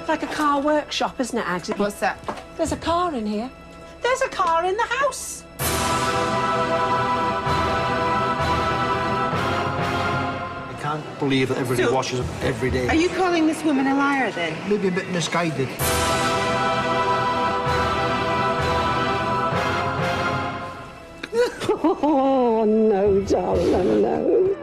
Like a car workshop, isn't it, Agsy? What's that? There's a car in here. There's a car in the house. I can't believe that everybody washes up every day. Are you calling this woman a liar, then? Maybe a bit misguided. Oh, no, darling, no.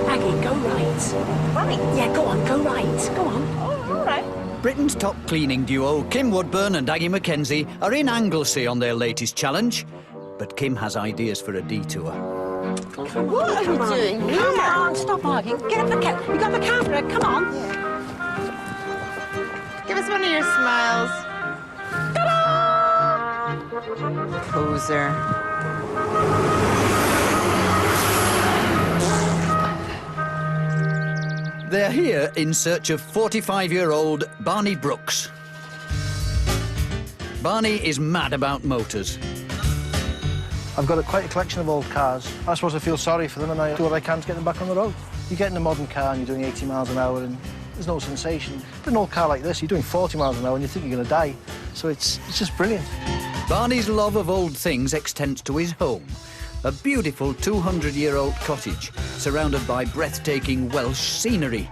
Aggie, go right. Right. Yeah, go on, go right. Go on. Oh, all right. Britain's top cleaning duo, Kim Woodburn and Aggie Mackenzie, are in Anglesey on their latest challenge. But Kim has ideas for a detour. What are we doing here? Come on, stop arguing. Get up the camera. You got the camera. Come on. Give us one of your smiles. Ta-da! Poser. They're here in search of 45-year-old Barney Brooks. Barney is mad about motors. I've got quite a collection of old cars. I suppose I feel sorry for them and I do what I can to get them back on the road. You get in a modern car and you're doing 80 miles an hour and there's no sensation. But an old car like this, you're doing 40 miles an hour and you think you're going to die. So it's just brilliant. Barney's love of old things extends to his home. A beautiful 200-year-old cottage surrounded by breathtaking Welsh scenery.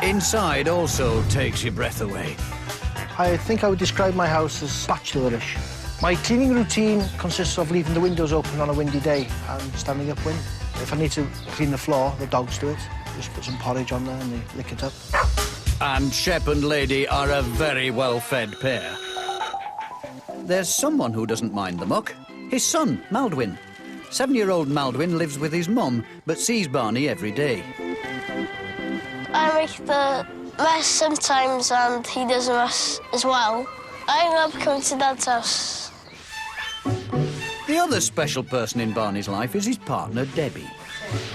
Inside also takes your breath away. I think I would describe my house as bachelorish. My cleaning routine consists of leaving the windows open on a windy day and standing upwind. If I need to clean the floor, the dogs do it. Just put some porridge on there and they lick it up. And Shep and Lady are a very well-fed pair. There's someone who doesn't mind the muck. His son, Maldwyn. 7-year-old Maldwyn lives with his mum, but sees Barney every day. I make the mess sometimes, and he does the mess as well. I love coming to Dad's house. The other special person in Barney's life is his partner, Debbie.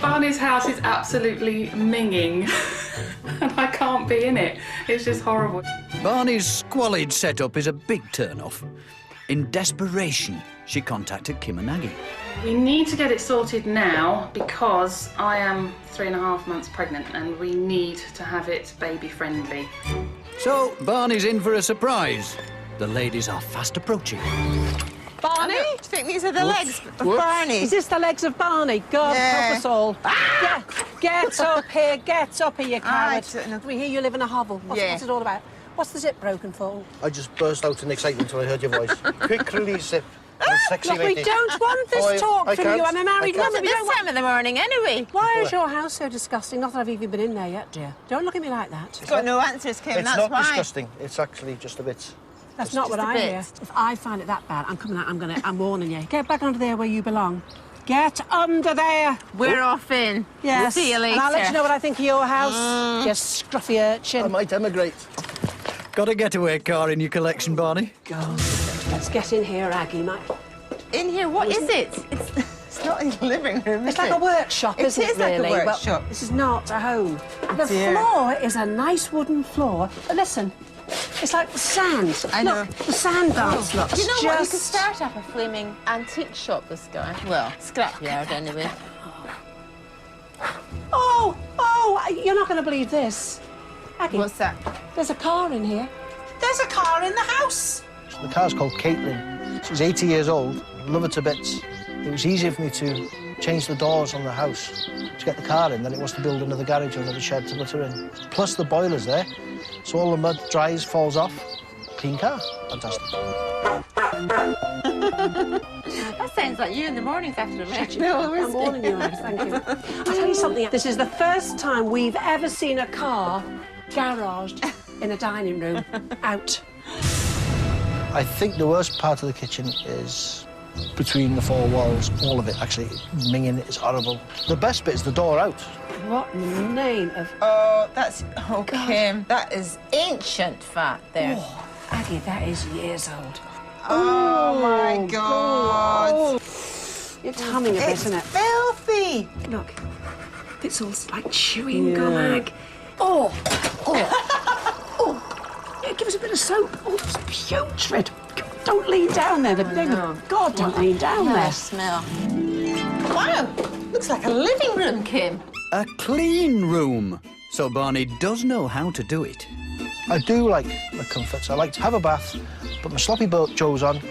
Barney's house is absolutely minging, and I can't be in it. It's just horrible. Barney's squalid setup is a big turn-off. In desperation, she contacted Kim and Aggie. We need to get it sorted now because I am 3.5 months pregnant and we need to have it baby-friendly. So, Barney's in for a surprise. The ladies are fast approaching. Barney? Do you think these are the legs of Barney? Is this the legs of Barney? God help us all. Ah! Get up here, get up here, you coward. We hear you live in a hovel. What's it all about? What's the zip broken for? I just burst out in excitement when I heard your voice. Quick release zip. Sexy Look, lady. we don't want this talk from you. I'm a married woman. This time of the morning, anyway. Why is your house so disgusting? Not that I've even been in there yet, dear. Don't look at me like that. You've got no answers, Kim, It's that's not why. disgusting. It's actually just a bit. That's not what just a I bit. hear. If I find it that bad, I'm coming out. I'm warning you. Get back under there where you belong. Get under there. We're off in. Yes. See you later. And I'll let you know what I think of your house. You scruffy urchin. I might emigrate. Got a getaway car in your collection, Barney? God. Let's get in here, Aggie. In here, what is it? It's not in the living room, is It's like a workshop, isn't it, It is like really? a workshop. Well, this is not a home. The dear. floor is a nice wooden floor. But listen, it's like sand. I know. Look, the sand dance looks Do you know just... what? You could start up a flaming antique shop, this guy. Well, scrapyard, anyway. Oh, you're not going to believe this. Aggie, What's that? there's a car in here. There's a car in the house. The car's called Caitlin. She's 80 years old. Love her to bits. It was easier for me to change the doors on the house to get the car in than it was to build another garage or another shed to put her in. Plus the boiler's there, so all the mud dries, falls off. Clean car. Fantastic. That sounds like you in the mornings after a meal. I'm warning you, Aggie, thank you. I'll tell you something. This is the first time we've ever seen a car garaged in a dining room out. I think the worst part of the kitchen is between the four walls. All of it, actually. Minging is horrible. The best bit is the door out. What in the name of... Oh, that's... Oh, Kim, that is ancient fat there. Oh, Aggie, that is years old. Oh, my God. It's humming a bit, It's isn't it? filthy. Look. Look, it's all like chewing gum ag. Oh! Yeah, give us a bit of soap. Oh, it's putrid. Don't lean down there. God, don't lean down there. Smell. Wow, looks like a living room, Kim. A clean room. So Barney does know how to do it. I do like the comforts. I like to have a bath, put my sloppy joes on,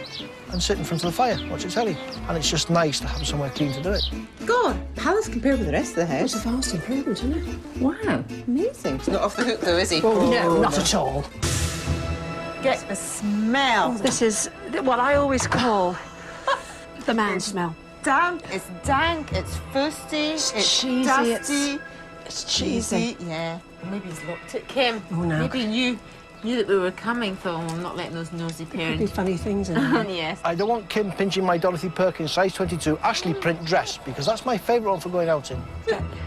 and sit in front of the fire, watch the telly. And it's just nice to have somewhere clean to do it. God, how does it compare with the rest of the house? It's a vast improvement, isn't it? Wow, amazing. He's not off the hook, though, is he? Oh, no, not at all. Get the smell. This is what I always call the man smell. Damp, it's dank, it's fusty, it's cheesy, dusty. It's cheesy. Yeah. Maybe he's locked it, Kim. Oh, no. Maybe you knew that we were coming, so I'm not letting those nosy Could be parents. funny things in there. Yes. I don't want Kim pinching my Dorothy Perkins size 22 Ashley print dress, because that's my favourite one for going out in.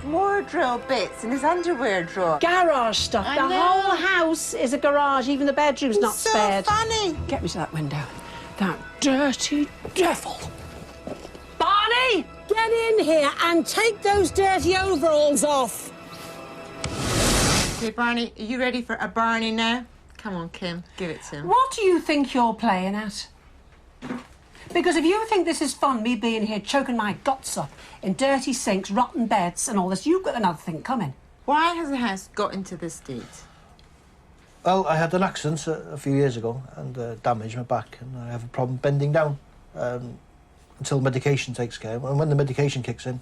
Wardrobe bits in his underwear drawer. Garage stuff. I The know. whole house is a garage. Even the bedroom's not so spared. funny. Get me to that window. That dirty devil. Barney, get in here and take those dirty overalls off. Okay, Barney, are you ready for a Barney now? Come on, Kim, give it to him. What do you think you're playing at? Because if you think this is fun, me being here choking my guts up in dirty sinks, rotten beds and all this, you've got another thing coming. Why has the house got into this state? Well, I had an accident a few years ago and damaged my back, and I have a problem bending down until medication takes care. And when the medication kicks in,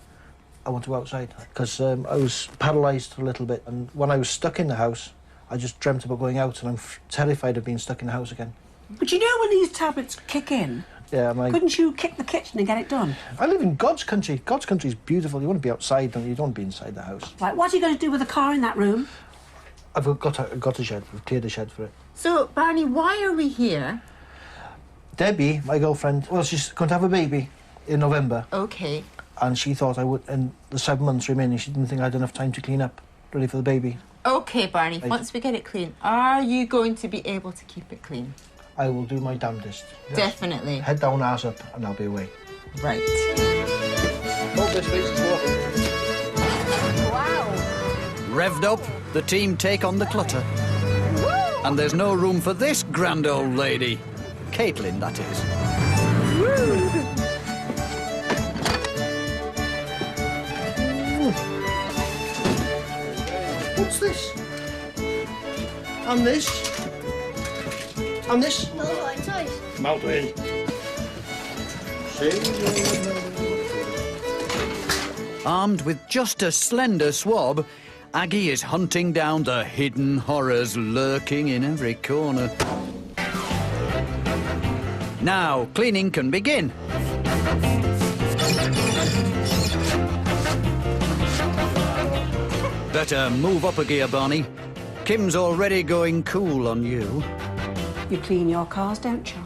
I want to go outside because I was paralysed a little bit, and when I was stuck in the house, I just dreamt about going out, and I'm terrified of being stuck in the house again. But you know when these tablets kick in, Yeah, couldn't you kick the kitchen and get it done? I live in God's country. God's country is beautiful. You want to be outside, don't you? You don't want to be inside the house. Right, what are you going to do with the car in that room? I've got a shed. We've cleared a shed for it. So, Barney, why are we here? Debbie, my girlfriend, well, she's going to have a baby in November, Okay. and she thought I would, in the 7 months remaining, she didn't think I had enough time to clean up, ready for the baby. Okay, Barney, Right. once we get it clean, are you going to be able to keep it clean? I will do my damnedest. Yes. Definitely. Head down, arse up, and I'll be away. Right. Oh, this makes it walking. Revved up, the team take on the clutter. And there's no room for this grand old lady. Caitlin, that is. What's this? And this? And this? No, like toys. Maldwin. Armed with just a slender swab, Aggie is hunting down the hidden horrors lurking in every corner. Now, cleaning can begin. Better move up a gear, Barney. Kim's already going cool on you. You clean your cars, don't you?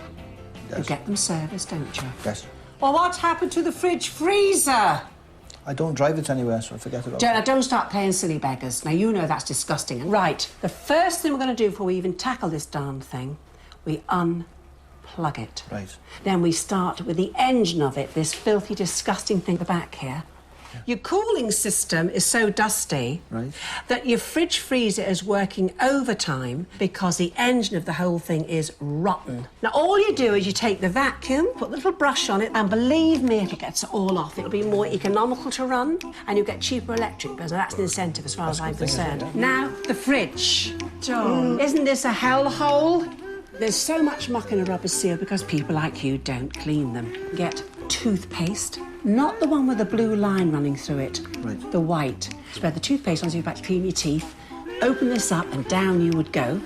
Yes. You get them serviced, don't you? Yes. Well, what's happened to the fridge freezer? I don't drive it anywhere, so I forget about Jonah, it. don't start playing silly beggars. Now, you know that's disgusting. Right, the first thing we're going to do before we even tackle this darn thing, we unplug it. Right. Then we start with the engine of it, this filthy, disgusting thing at the back here. Your cooling system is so dusty that your fridge freezer is working overtime because the engine of the whole thing is rotten. Now, all you do is you take the vacuum, put a little brush on it, and believe me, if it gets it all off, it'll be more economical to run, and you'll get cheaper electric bills. Now, that's an incentive as far as I'm concerned. Now, the fridge. John, isn't this a hellhole? There's so much muck in a rubber seal because people like you don't clean them. Get toothpaste, not the one with the blue line running through it, the white. Spread the toothpaste on so you're about to clean your teeth. Open this up and down you would go.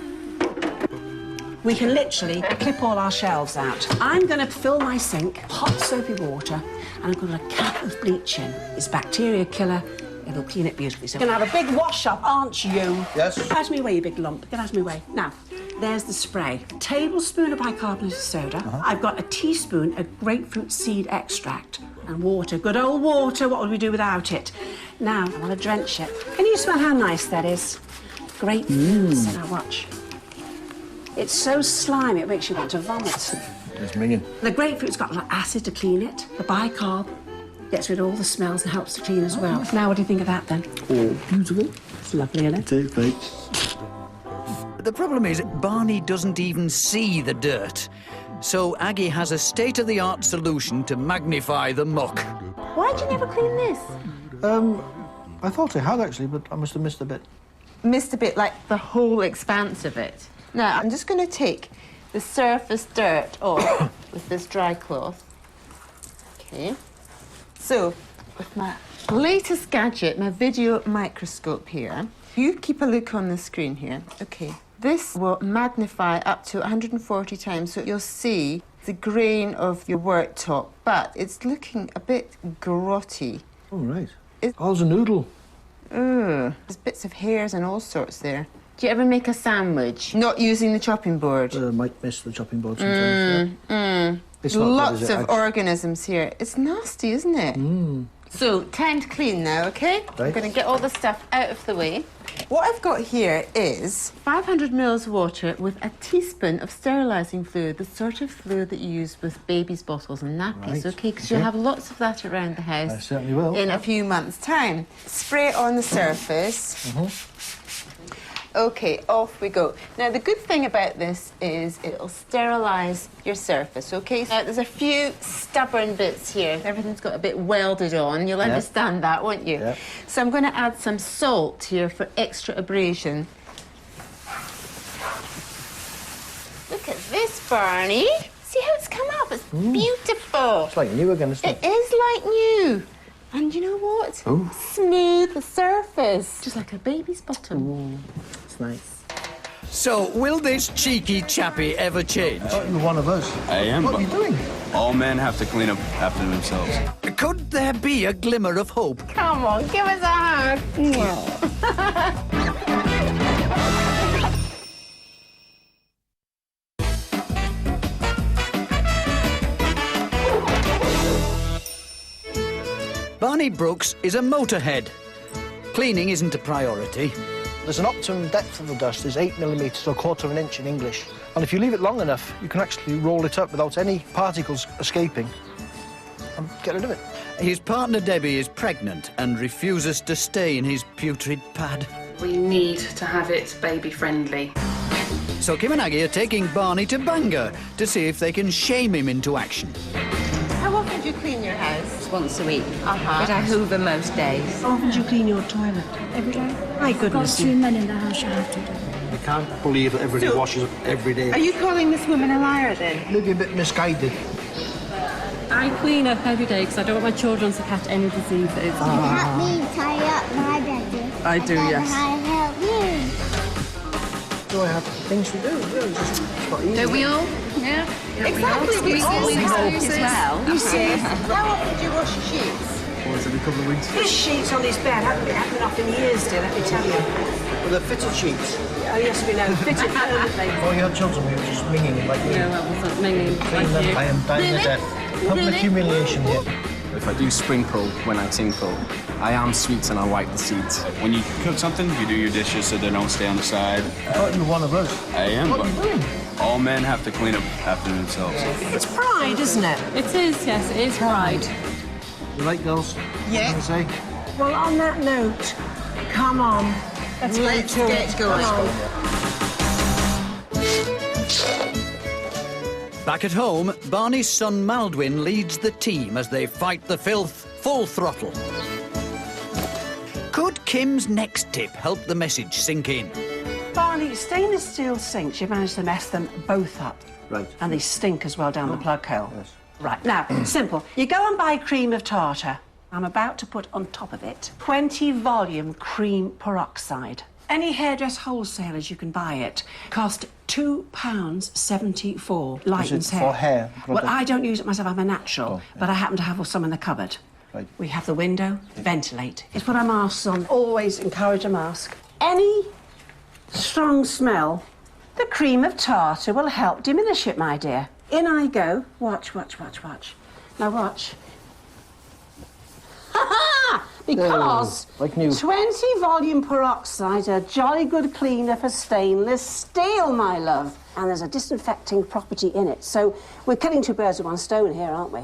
We can literally clip all our shelves out. I'm going to fill my sink, hot soapy water, and I'm going to put a cap of bleach in. It's a bacteria killer. It'll clean it beautifully. So you're going to have a big wash-up, aren't you? Yes. Get out of me way, you big lump. Get out of me way. Now, there's the spray. A tablespoon of bicarbonated soda. I've got a teaspoon of grapefruit seed extract and water. Good old water. What would we do without it? Now, I want to drench it. Can you smell how nice that is? Grapefruit. Now, watch. It's so slimy, it makes you want to vomit. It's minging. The grapefruit's got like acid to clean it. The bicarb Gets rid of all the smells and helps to clean as well. Now, what do you think of that, then? Oh, beautiful. It's lovely, isn't it? It is, thanks. The problem is, Barney doesn't even see the dirt. So Aggie has a state-of-the-art solution to magnify the muck. Why'd you never clean this? I thought I had, actually, but I must have missed a bit. Missed a bit, like the whole expanse of it. Now, I'm just going to take the surface dirt off with this dry cloth. OK. So, with my latest gadget, my video microscope here, you keep a look on the screen here. OK. This will magnify up to 140 times, so you'll see the grain of your worktop, but it's looking a bit grotty. Oh, right. How's a noodle? Ugh, there's bits of hairs and all sorts there. Do you ever make a sandwich not using the chopping board? Might miss the chopping board sometimes, yeah. It's not Lots good, is it, of organisms here. It's nasty, isn't it? So, time to clean now, OK? I'm Right. going to get all the stuff out of the way. What I've got here is 500 mils water with a teaspoon of sterilising fluid, the sort of fluid that you use with babies' bottles and nappies, Right. OK? Because you'll have lots of that around the house. I certainly will. In a few months' time. Spray it on the surface. OK, off we go. Now, the good thing about this is it'll sterilise your surface, OK? Now, there's a few stubborn bits here. Everything's got a bit welded on. You'll understand that, won't you? Yeah. So I'm going to add some salt here for extra abrasion. Look at this, Barney. See how it's come up? It's beautiful. It's like new again, isn't It it? is like new. And you know what? Oh. Smooth surface. Just like a baby's bottom. It's nice. So, will this cheeky chappie ever change? I thought you were one of us. I am, What but are you doing? all men have to clean up after themselves. Could there be a glimmer of hope? Come on, give us a hug. Barney Brooks is a motorhead. Cleaning isn't a priority. There's an optimum depth of the dust is 8 millimetres or 1/4 of an inch in English. And if you leave it long enough, you can actually roll it up without any particles escaping and get rid of it. His partner Debbie is pregnant and refuses to stay in his putrid pad. We need to have it baby-friendly. So Kim and Aggie are taking Barney to Bangor to see if they can shame him into action. How often do you clean your house? Once a week, but I hoover most days. How often do you clean your toilet? Every day. My Got goodness. 2 men in the house you have to do. You can't believe that everybody washes up every day. Are you calling this woman a liar, then? Maybe a bit misguided. I clean up every day because I don't want my children to catch any diseases. Help me tie up my bedroom. I do, yes. I help you. Do I have things to do? Really, it's not easy. Don't we all? Yeah. Exactly. We all help as well. You see, How often do you wash your sheets? Once every couple of weeks. this sheet's on his bed hasn't been happening off in years, dear, let me tell you. With the fitted sheets. Oh, yes, we know. Fitted permanently. Before you had children, we were just minging like you. No, I wasn't minging. Clean them, I am dying to death. Public humiliation here. If I do sprinkle when I tinkle, I am sweet and I wipe the seeds. When you cook something, you do your dishes so they don't stay on the side. I thought you were one of us. I am, What but are you doing? all men have to clean up after themselves. It's pride, isn't it? It is, yes, it is pride. You right, girls? Yeah. What can I say? Well, on that note, come on. Let's get going. Back at home, Barney's son Maldwin leads the team as they fight the filth full throttle. Could Kim's next tip help the message sink in? Barney, stainless steel sinks, you've managed to mess them both up. Right. And they stink as well down the plug hole. Yes. Right, now, simple. You go and buy cream of tartar. I'm about to put on top of it 20 volume cream peroxide. Any hairdress wholesalers you can buy it cost £2.74. Lightens Is it for hair? Well, I don't use it myself, I'm a natural, Oh, yeah. but I happen to have some in the cupboard. Right. We have the window, ventilate. It's put our masks on. Always encourage a mask. Any strong smell, the cream of tartar will help diminish it, my dear. In I go. Watch, watch, watch, watch. Now watch. Ha-ha! Because like new. 20 volume peroxide's a jolly good cleaner for stainless steel, my love. And there's a disinfecting property in it. So we're killing two birds with one stone here, aren't we?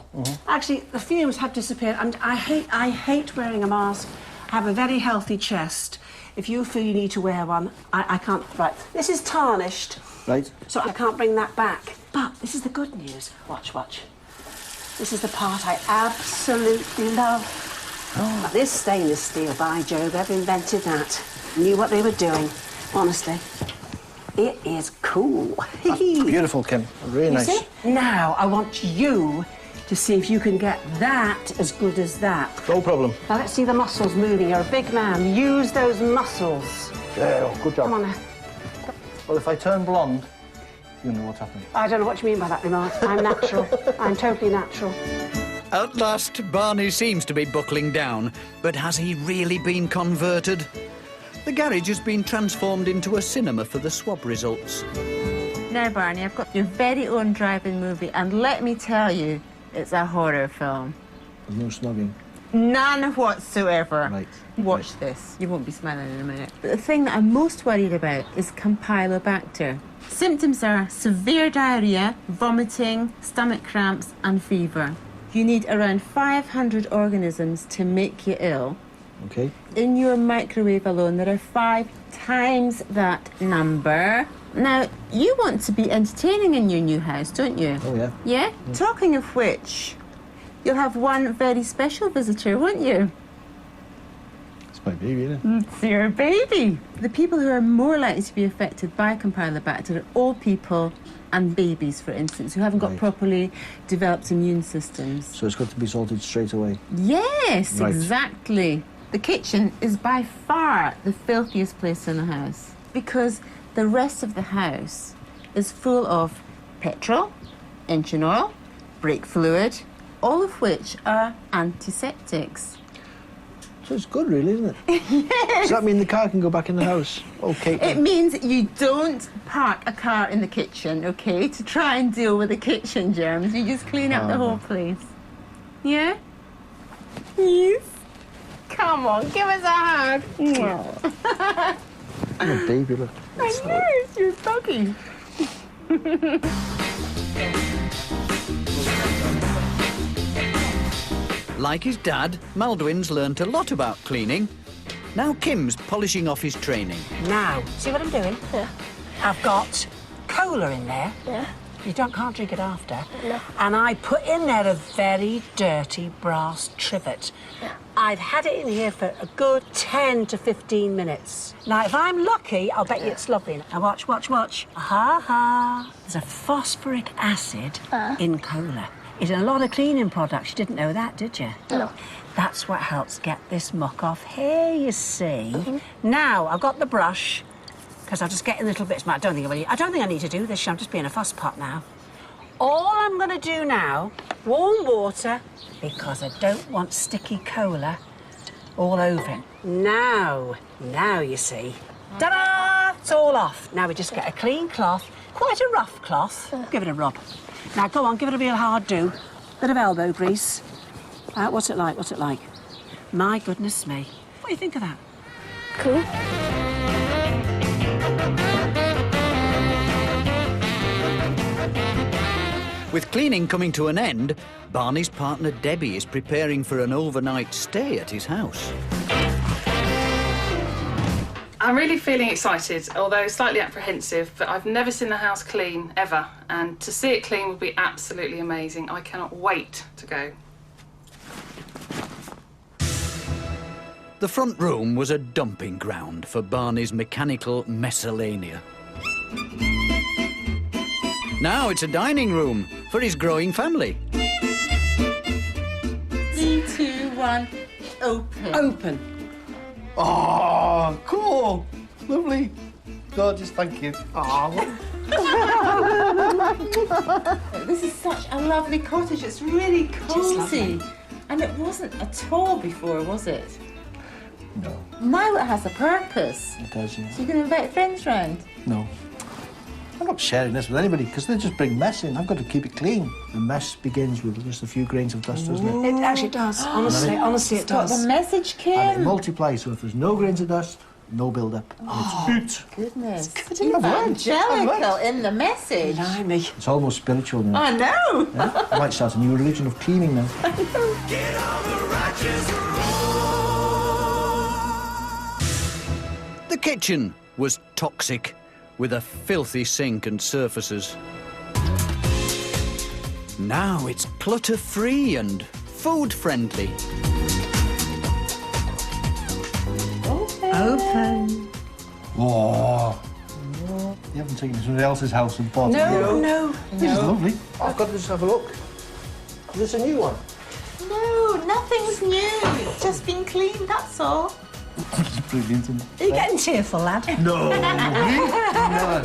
Actually, the fumes have disappeared. And I hate wearing a mask. I have a very healthy chest. If you feel you need to wear one, I can't. Right, this is tarnished. Right. So I can't bring that back. But this is the good news. Watch, watch. This is the part I absolutely love. Now, this stainless steel, by Jove, whoever invented that knew what they were doing, honestly. It is cool. That's beautiful, Kim. Really nice. See? Now, I want you to see if you can get that as good as that. No problem. Now, let's see the muscles moving. You're a big man. Use those muscles. Yeah, good job. Come on now. Well, if I turn blonde, you know what's happening. I don't know what you mean by that remark. I'm natural. I'm totally natural. At last, Barney seems to be buckling down, but has he really been converted? The garage has been transformed into a cinema for the swab results. Now, Barney, I've got your very own drive-in movie, and let me tell you, it's a horror film. There's no snugging. None whatsoever. Right. Watch this. You won't be smiling in a minute. But the thing that I'm most worried about is Campylobacter. Symptoms are severe diarrhoea, vomiting, stomach cramps, and fever. You need around 500 organisms to make you ill. Okay. In your microwave alone, there are 5 times that number. Now, you want to be entertaining in your new house, don't you? Oh, yeah. Yeah? Talking of which, you'll have one very special visitor, won't you? It's my baby, isn't it? It's your baby. The people who are more likely to be affected by Campylobacter are old people and babies, for instance, who haven't got properly developed immune systems. So it's got to be sorted straight away? Yes, exactly. The kitchen is by far the filthiest place in the house because the rest of the house is full of petrol, engine oil, brake fluid, all of which are antiseptics. So it's good, really, isn't it? Yes. Does that mean the car can go back in the house? Okay. It means you don't park a car in the kitchen, OK, to try and deal with the kitchen germs. You just clean up the whole place. Yeah? Yes? Come on, give us a hug. I'm a baby, look. I know, it's your doggy. Like his dad, Maldwin's learnt a lot about cleaning. Now Kim's polishing off his training. Now, see what I'm doing? Yeah. I've got cola in there. Yeah. You can't drink it after. No. And I put in there a very dirty brass trivet. Yeah. I've had it in here for a good 10 to 15 minutes. Now, if I'm lucky, I'll bet you it's lovely. Now, watch, watch, watch. Ha. There's a phosphoric acid in cola. It's in a lot of cleaning products. You didn't know that, did you? No. That's what helps get this muck off here, you see. Now, I've got the brush, because I'll just get in little bits. I don't think I need to do this. I'm just being a fusspot now. All I'm going to do now, warm water, because I don't want sticky cola all over it. Now, you see. Ta-da! It's all off. Now we just get a clean cloth, quite a rough cloth. Give it a rub. Now, go on, give it a real hard do. Bit of elbow grease. What's it like? My goodness me. What do you think of that? Cool. With cleaning coming to an end, Barney's partner Debbie is preparing for an overnight stay at his house. I'm really feeling excited, although slightly apprehensive, but I've never seen the house clean, ever. And to see it clean would be absolutely amazing. I cannot wait to go. The front room was a dumping ground for Barney's mechanical miscellanea. Now it's a dining room for his growing family. 3, 2, 1, open. Open. Oh, cool. Lovely. Gorgeous, thank you. This is such a lovely cottage. It's really cosy. And it wasn't at all before, was it? No. Now it has a purpose. It does, yeah. So you can invite friends round. No. I'm not sharing this with anybody because they just bring mess in. I've got to keep it clean. The mess begins with just a few grains of dust, doesn't it? It actually does. Honestly, it does. What the message, Kim? And it multiplies, so if there's no grains of dust, no build-up. Goodness. I've learned. Evangelical in the message. Blimey. It's almost spiritual now. I know. Yeah? I might start a new religion of cleaning now. The kitchen was toxic, with a filthy sink and surfaces. Now it's clutter-free and food-friendly. Open. Oh. You haven't taken somebody else's house and bought it. No. This is lovely. I've got to just have a look. Is this a new one? No, nothing's new. It's just been cleaned, that's all. Brilliant. Are you getting tearful, lad? No. No.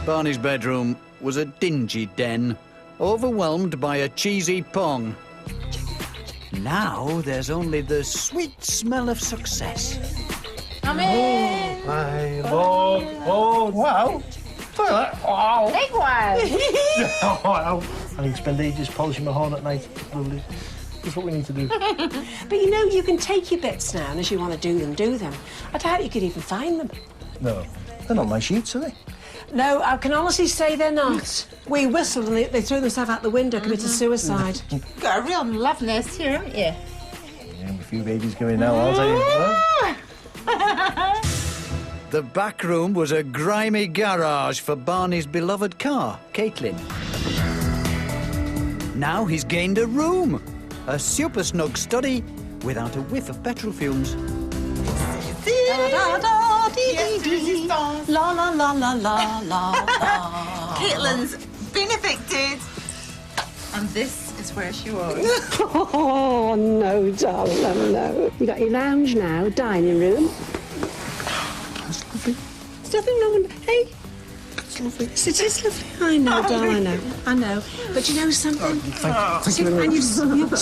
Barney's bedroom was a dingy den, overwhelmed by a cheesy pong. Now there's only the sweet smell of success. Come in. My Lord. Oh, wow. Toilet. Wow. Big one. Wow. I need to spend ages polishing my horn at night. Lovely. That's what we need to do. But you know, you can take your bits now, and as you want to do them. I doubt you could even find them. No. They're not my sheets, are they? No, I can honestly say they're not. We whistled and they threw themselves out the window, committed suicide. You've got a real love nest here, haven't you? Yeah, a few babies going now, I'll tell you. The back room was a grimy garage for Barney's beloved car, Caitlin. Now he's gained a room, a super snug study without a whiff of petrol fumes. La la la la la la. Caitlin's been evicted. And this is where she was. Oh, no, darling, no. You got your lounge now, dining room. That's lovely. There's nothing wrong with... Hey. It's lovely. It is lovely. I know, darling, I know. But you know something? Thank you very much.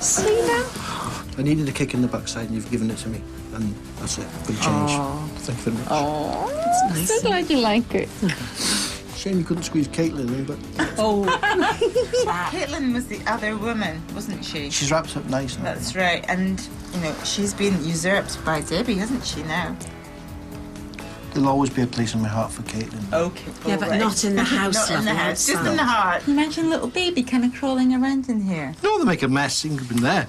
See now? I needed a kick in the backside and you've given it to me. And that's it. Good change. Thank you very much. Oh, Nice. so glad you like it. Shame you couldn't squeeze Caitlin in, but... Oh. Caitlin was the other woman, wasn't she? She's wrapped up nice now. That's right, and, you know, she's been usurped by Debbie, hasn't she, now? There'll always be a place in my heart for Caitlin. Okay. Yeah, but not in the house, Not in the lovely, house, just outside. in the heart. Imagine a little baby kind of crawling around in here. No, they make a mess. He could have been there.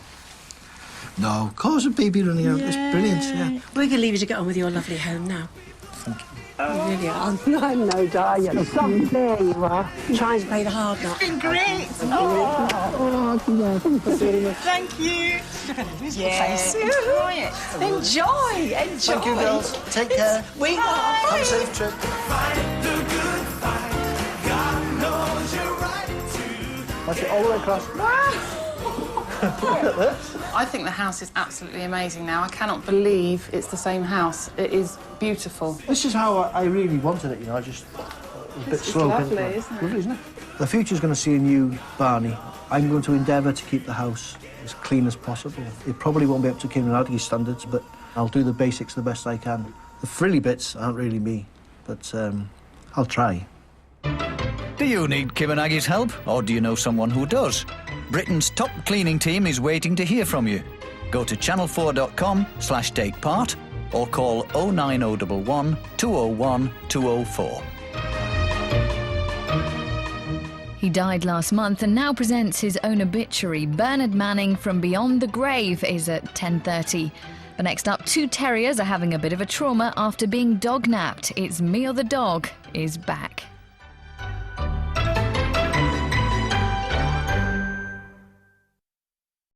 No, cause a baby running out. It's brilliant, yeah. We're going to leave you to get on with your lovely home now. Thank you. You really are. I know, darling. There you are. Try and play the hard knot. It's been great. Oh, thank you. Yes. Enjoy it. Enjoy. Thank you, girls. Take care. We are. Have a safe trip. Watch it all the way across. Look at this. I think the house is absolutely amazing now. I cannot believe it's the same house. It is beautiful. This is how I really wanted it, you know. I just it was a bit slow. lovely, isn't it? Lovely, isn't it? The future's going to see a new Barney. I'm going to endeavour to keep the house as clean as possible. It probably won't be up to Kim and Aggie's standards, but I'll do the basics the best I can. The frilly bits aren't really me, but I'll try. Do you need Kim and Aggie's help, or do you know someone who does? Britain's top cleaning team is waiting to hear from you. Go to channel4.com/take part or call 09011 201 204. He died last month and now presents his own obituary. Bernard Manning from Beyond the Grave is at 10:30. But next up, two terriers are having a bit of a trauma after being dog-napped. It's Me or the Dog is back.